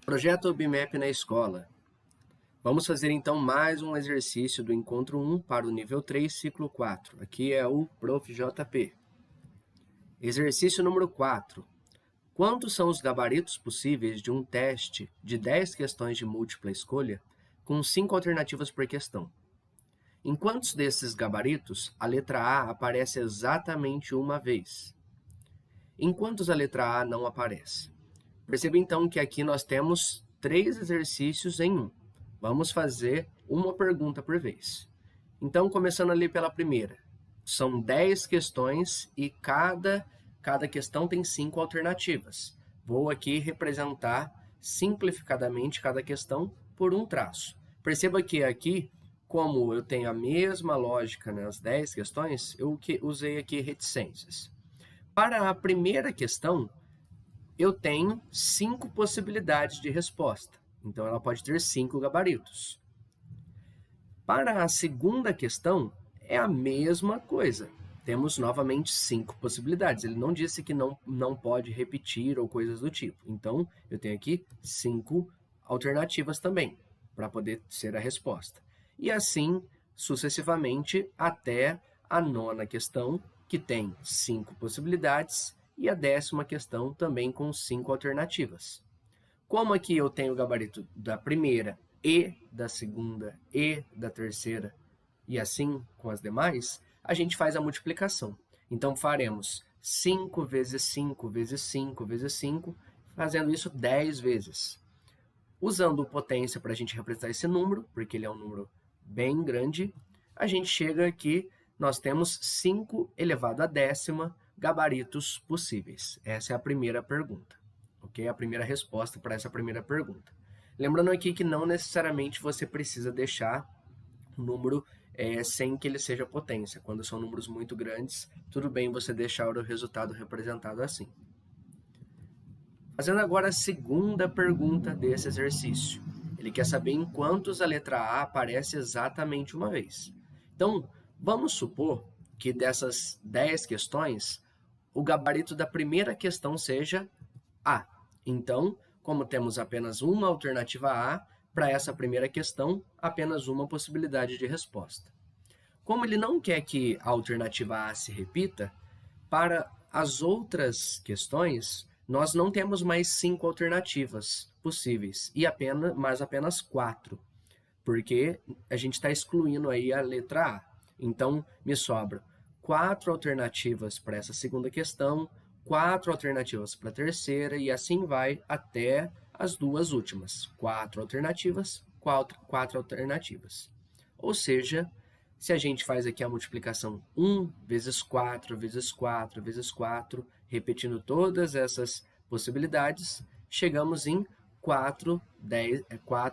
Projeto BIMAP na escola. Vamos fazer então mais um exercício do encontro 1 para o nível 3, ciclo 4. Aqui é o Prof. JP. Exercício número 4. Quantos são os gabaritos possíveis de um teste de 10 questões de múltipla escolha com 5 alternativas por questão? Em quantos desses gabaritos a letra A aparece exatamente uma vez? Em quantos a letra A não aparece? Perceba então que aqui nós temos 3 exercícios em um. Vamos fazer uma pergunta por vez. Então, começando ali pela primeira. São 10 questões e cada questão tem 5 alternativas. Vou aqui representar simplificadamente cada questão por um traço. Perceba que aqui, como eu tenho a mesma lógica nas 10 questões, eu usei aqui reticências. Para a primeira questão, eu tenho 5 possibilidades de resposta. Então, ela pode ter 5 gabaritos. Para a segunda questão, é a mesma coisa. Temos novamente 5 possibilidades. Ele não disse que não pode repetir ou coisas do tipo. Então, eu tenho aqui 5 alternativas também, para poder ser a resposta. E assim, sucessivamente, até a nona questão, que tem 5 possibilidades, e a 10ª questão também com 5 alternativas. Como aqui eu tenho o gabarito da primeira e da segunda e da terceira, e assim com as demais, a gente faz a multiplicação. Então, faremos 5 vezes 5 vezes 5 vezes 5, fazendo isso 10 vezes. Usando potência para a gente representar esse número, porque ele é um número bem grande, a gente chega aqui, nós temos 5 elevado à 10ª gabaritos possíveis. Essa é a primeira pergunta. Ok? A primeira resposta para essa primeira pergunta. Lembrando aqui que não necessariamente você precisa deixar o número sem que ele seja potência. Quando são números muito grandes, tudo bem você deixar o resultado representado assim. Fazendo agora a segunda pergunta desse exercício. Ele quer saber em quantos a letra A aparece exatamente uma vez. Então, vamos supor que dessas 10 questões, o gabarito da primeira questão seja A. Então, como temos apenas uma alternativa A, para essa primeira questão, apenas uma possibilidade de resposta. Como ele não quer que a alternativa A se repita, para as outras questões, nós não temos mais 5 alternativas possíveis, mas apenas 4, porque a gente está excluindo aí a letra A. Então, me sobram 4 alternativas para essa segunda questão, 4 alternativas para a terceira, e assim vai até as duas últimas. 4 alternativas, 4 alternativas. Ou seja, se a gente faz aqui a multiplicação 1 vezes 4 vezes 4 vezes 4, repetindo todas essas possibilidades, chegamos em 4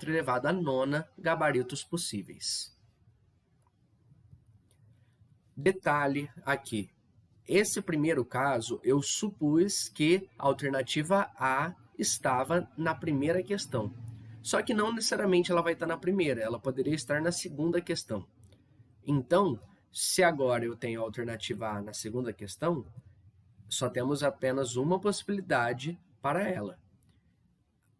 elevado à 9ª gabaritos possíveis. Detalhe aqui. Esse primeiro caso, eu supus que a alternativa A estava na primeira questão. Só que não necessariamente ela vai estar na primeira, ela poderia estar na segunda questão. Então, se agora eu tenho a alternativa A na segunda questão, só temos apenas uma possibilidade para ela.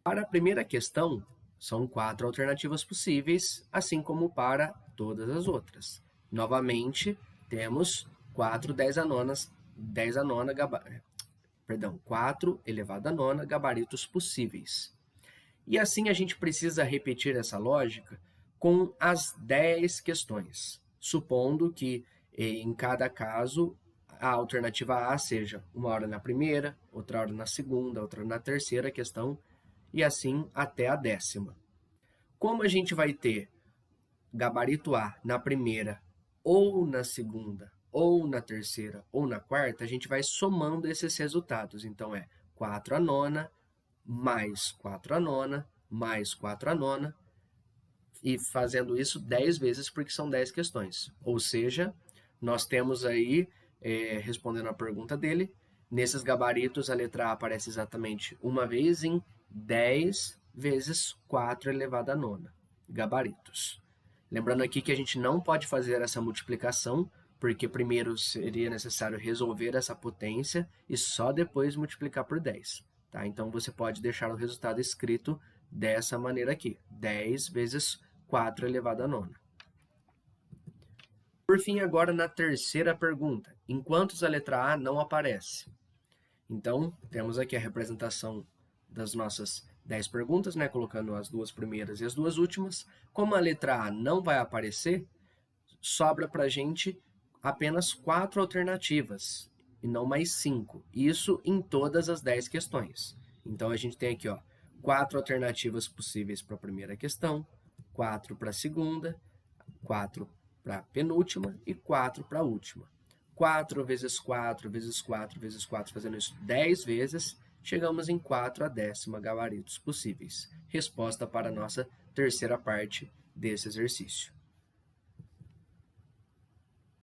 Para a primeira questão, são 4 alternativas possíveis, assim como para todas as outras. Novamente, temos 4 elevado à 9ª gabaritos possíveis. E assim a gente precisa repetir essa lógica com as 10 questões, supondo que em cada caso a alternativa A seja uma hora na primeira, outra hora na segunda, outra na terceira questão, e assim até a 10ª. Como a gente vai ter gabarito A na primeira, ou na segunda, ou na terceira, ou na quarta, a gente vai somando esses resultados. Então, é 4 à 9ª, mais 4 à 9ª, mais 4 à 9ª, e fazendo isso 10 vezes, porque são 10 questões. Ou seja, nós temos aí, respondendo a pergunta dele, nesses gabaritos a letra A aparece exatamente uma vez em 10 vezes 4 elevado à 9ª gabaritos. Lembrando aqui que a gente não pode fazer essa multiplicação, porque primeiro seria necessário resolver essa potência e só depois multiplicar por 10. Tá? Então, você pode deixar o resultado escrito dessa maneira aqui, 10 vezes 4 elevado à nona. Por fim, agora na terceira pergunta, em quantos a letra A não aparece? Então, temos aqui a representação das nossas 10 perguntas, né? Colocando as duas primeiras e as duas últimas. Como a letra A não vai aparecer, sobra para a gente apenas 4 alternativas e não mais 5. Isso em todas as 10 questões. Então, a gente tem aqui 4 alternativas possíveis para a primeira questão, 4 para a segunda, 4 para a penúltima e 4 para a última. 4 vezes 4 vezes 4 vezes 4, fazendo isso 10 vezes, chegamos em 4 a 10ª gabaritos possíveis. Resposta para a nossa terceira parte desse exercício.